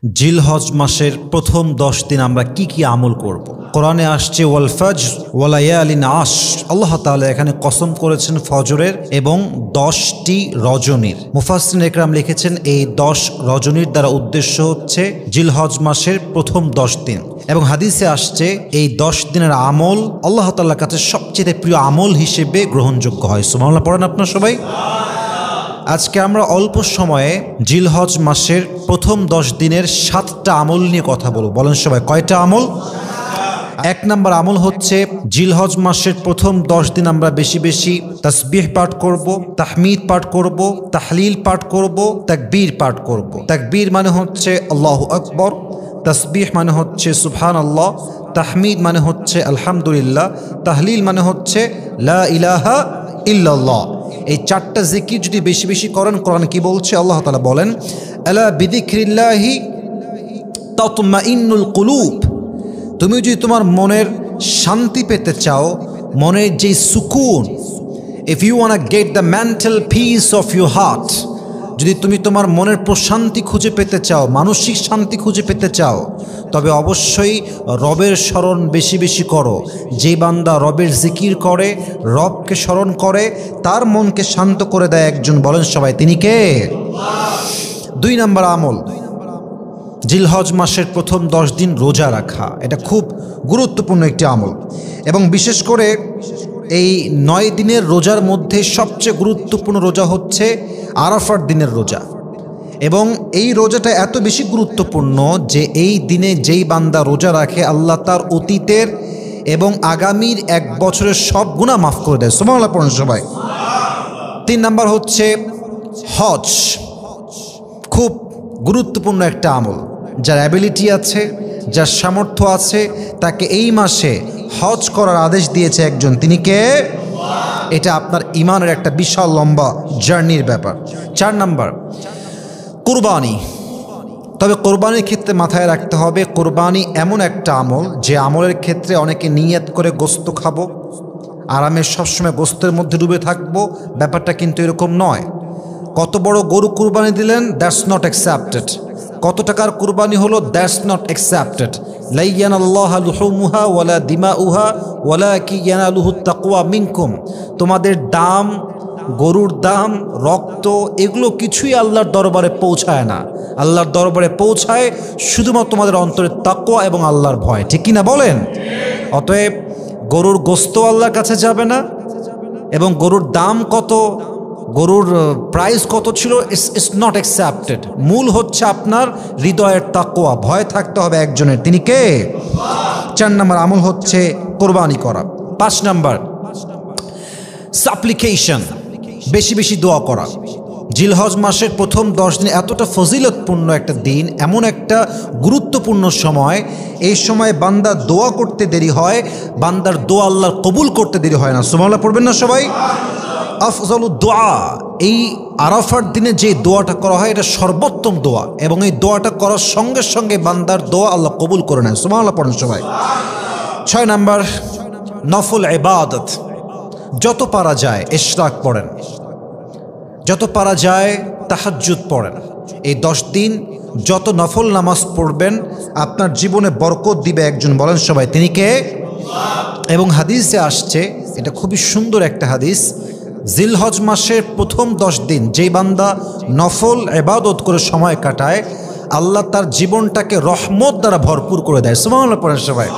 জিলহজ মাসের প্রথম 10 দিন আমরা কি কি আমল করব। কোরআনে আসছে ওয়াল ফাজর ওয়া লায়ালিন আশর, আল্লাহ তাআলা এখানে কসম করেছেন ফজরের এবং 10টি রজনীর। মুফাসসিরিন ইকরাম লিখেছেন এই 10 রজনীর দ্বারা উদ্দেশ্য হচ্ছে জিলহজ মাসের প্রথম 10 দিন, এবং হাদিসে আসছে এই 10 দিনের আমল আল্লাহ তাআলার কাছে সবচেয়ে প্রিয় আমল হিসেবে গ্রহণযোগ্য হয়। সুবহানাল্লাহ পড়েন আপনারা সবাই। আজকে আমরা অল্প সময়ে জিলহজ মাসের প্রথম 10 দিনের 7টা আমল নিয়ে কথা বলবো। বলেন সবাই, কয়টা আমল? 1 নম্বর আমল হচ্ছে জিলহজ মাসের প্রথম 10 দিন আমরা বেশি বেশি তাসবিহ পাঠ করব, তাহমিদ পাঠ করব, তাহলিল পাঠ করব, তাকবীর পাঠ করব। তাকবীর মানে হচ্ছে আল্লাহু আকবার, তাসবিহ মানে হচ্ছে সুবহানাল্লাহ, তাহমিদ মানে হচ্ছে আলহামদুলিল্লাহ, তাহলিল মানে হচ্ছে লা ইলাহা ইল্লাল্লাহ। এই 4টা জিকির যদি বেশি বেশি করেন, কোরআন কি বলছে? আল্লাহ তাআলা বলেন আলা বিযিকরিল্লাহি তাতমাইন্নুল কুলুব। তুমি যদি তোমার মনের শান্তি পেতে চাও, মনের যে সুকুন, if you want to get the mental peace of your heart, যদি তুমি তোমার মনের প্রশান্তি খুঁজে পেতে চাও, মানসিক শান্তি খুঁজে পেতে চাও, তবে অবশ্যই রবের স্মরণ বেশি বেশি করো। যে বান্দা রবের জিকির করে, রবকে স্মরণ করে, তার মনকে শান্ত করে দেয় একজন। বলেন সবাই, তিনি কে? 2 নম্বর আমল জিলহজ মাসের প্রথম 10 দিন রোজা রাখা। এটা খুব গুরুত্বপূর্ণ একটি আমল, এবং বিশেষ করে এই 9 দিনের রোজার মধ্যে সবচেয়ে গুরুত্বপূর্ণ রোজা হচ্ছে আরাফার দিনের রোজা। এবং এই রোজাটা এত বেশি গুরুত্বপূর্ণ যে এই দিনে যেই বান্দা রোজা রাখে, আল্লাহ তার অতীতের এবং আগামীর 1 বছরের সব গুনাহ মাফ করে দেয়। সুবহানাল্লাহ পড়েন সবাই। 3 নাম্বার হচ্ছে হজ। খুব গুরুত্বপূর্ণ একটা আমল। যার অ্যাবিলিটি আছে, যার সামর্থ্য আছে, তাকে এই মাসে হজ করার আদেশ দিয়েছে একজন। তিনি কে? এটা আপনার ইমানের একটা বিশাল লম্বা জার্নির ব্যাপার। 4 নাম্বার কুরবানি। তবে কোরবানির ক্ষেত্রে মাথায় রাখতে হবে, কোরবানি এমন একটা আমল যে আমলের ক্ষেত্রে অনেকে নিয়ত করে গোস্ত খাবো, আরামে সবসময় গোস্তের মধ্যে ডুবে থাকবো, ব্যাপারটা কিন্তু এরকম নয়। কত বড় গরু কুরবানি দিলেন, দ্যাটস নট অ্যাকসেপ্টেড। কত টাকার কুরবানি হলো, দ্যাটস নট অ্যাকসেপ্টেড। লা ইয়ানাল্লাহু লুহুমুহা ওয়ালা দিমাউহা ওয়ালাকিন ইয়ানালুহুত তাকওয়া মিনকুম। তোমাদের দাম, গরুর দাম, রক্ত, এগুলো কিছুই আল্লাহর দরবারে পৌঁছায় না। আল্লাহর দরবারে পৌঁছায় শুধুমাত্র তোমাদের অন্তরের তাকওয়া এবং আল্লাহর ভয়। ঠিক কিনা বলেন? অতএব গরুর গোস্ত আল্লাহর কাছে যাবে না, এবং গরুর দাম কত, গরুর প্রাইস কত ছিল, ইটস নট অ্যাকসেপ্টেড। মূল হচ্ছে আপনার হৃদয়ের তাকওয়া, ভয় থাকতে হবে একজনের। তিনি কে? 4 নম্বর আমল হচ্ছে কোরবানি করা। 5 নম্বর সাপ্লিকেশন, বেশি বেশি দোয়া করা। জিলহজ মাসের প্রথম 10 দিন এতটা ফজিলতপূর্ণ একটা দিন, এমন একটা গুরুত্বপূর্ণ সময়। এই সময় বান্দা দোয়া করতে দেরি হয়, বান্দার দোয়া আল্লাহ কবুল করতে দেরি হয় না। সুবহানাল্লাহ পড়বেন না সবাই? আফজালুদ দোয়া, এই আরাফার দিনে যে দোয়াটা করা হয় এটা সর্বোত্তম দোয়া, এবং এই দোয়াটা করার সঙ্গে সঙ্গে বান্দার দোয়া আল্লাহ কবুল করে নেয়। সুবহানাল্লাহ পড়েন সবাই। 6 নাম্বার নফল ইবাদত। যত পারা যায় ইশরাক পড়েন, যত পারা যায় তাহাজ্জুদ পড়েন। এই 10 দিন যত নফল নামাজ পড়বেন আপনার জীবনে বরকত দিবে একজন। বলেন সবাই, তিনি কে? এবং হাদিসে আসছে, এটা খুবই সুন্দর একটা হাদিস, জিলহজ মাসের প্রথম 10 দিন যেই বান্দা নফল ইবাদত করে সময় কাটায়, আল্লাহ তার জীবনটাকে রহমত দ্বারা ভরপুর করে দেয়। সুবহানাল্লাহ পড়েন সবাই।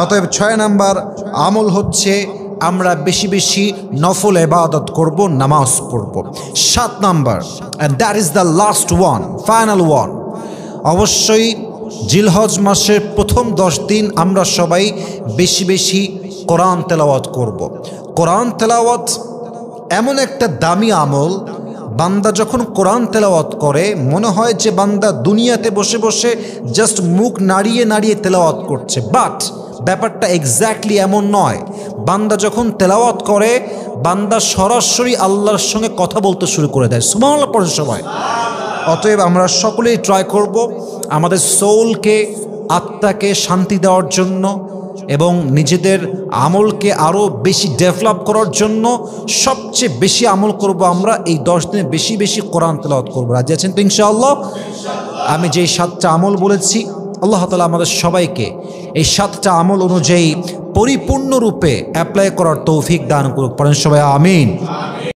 অতএব 6 নাম্বার আমল হচ্ছে আমরা বেশি বেশি নফল ইবাদত করব, নামাজ পড়ব। 7 number, and that is the last one, final one, অবশ্যই জিলহজ মাসের প্রথম 10 দিন আমরা সবাই বেশি বেশি কোরআন তেলাওয়াত করব। কোরআন তেলাওয়াত এমন একটা দামি আমল, বান্দা যখন কোরআন তেলাওয়াত করে মনে হয় যে বান্দা দুনিয়াতে বসে বসে জাস্ট মুখ নাড়িয়ে নাড়িয়ে তেলাওয়াত করছে, বাট ব্যাপারটা এক্স্যাক্টলি এমন নয়। বান্দা যখন তেলাওয়াত করে, বান্দা সরাসরি আল্লাহর সঙ্গে কথা বলতে শুরু করে দেয়। সুবহানাল্লাহ পড়েন সবাই। অতএব আমরা সকলেই ট্রাই করব আমাদের সোলকে, আত্মাকে শান্তি দেওয়ার জন্য এবং নিজেদের আমলকে আরও বেশি ডেভেলপ করার জন্য সবচেয়ে বেশি আমল করব আমরা এই 10 দিনে বেশি বেশি কোরআন তেলাওয়াত করব। রাজি আছেন তো ইনশাআল্লাহ? আমি যেই 7টা আমল বলেছি আল্লাহ তাআলা আমাদের সবাইকে এই 7টা আমল অনুযায়ী পরিপূর্ণরূপে অ্যাপ্লাই করার তৌফিক দান করুক। পড়েন সবাই আমিন।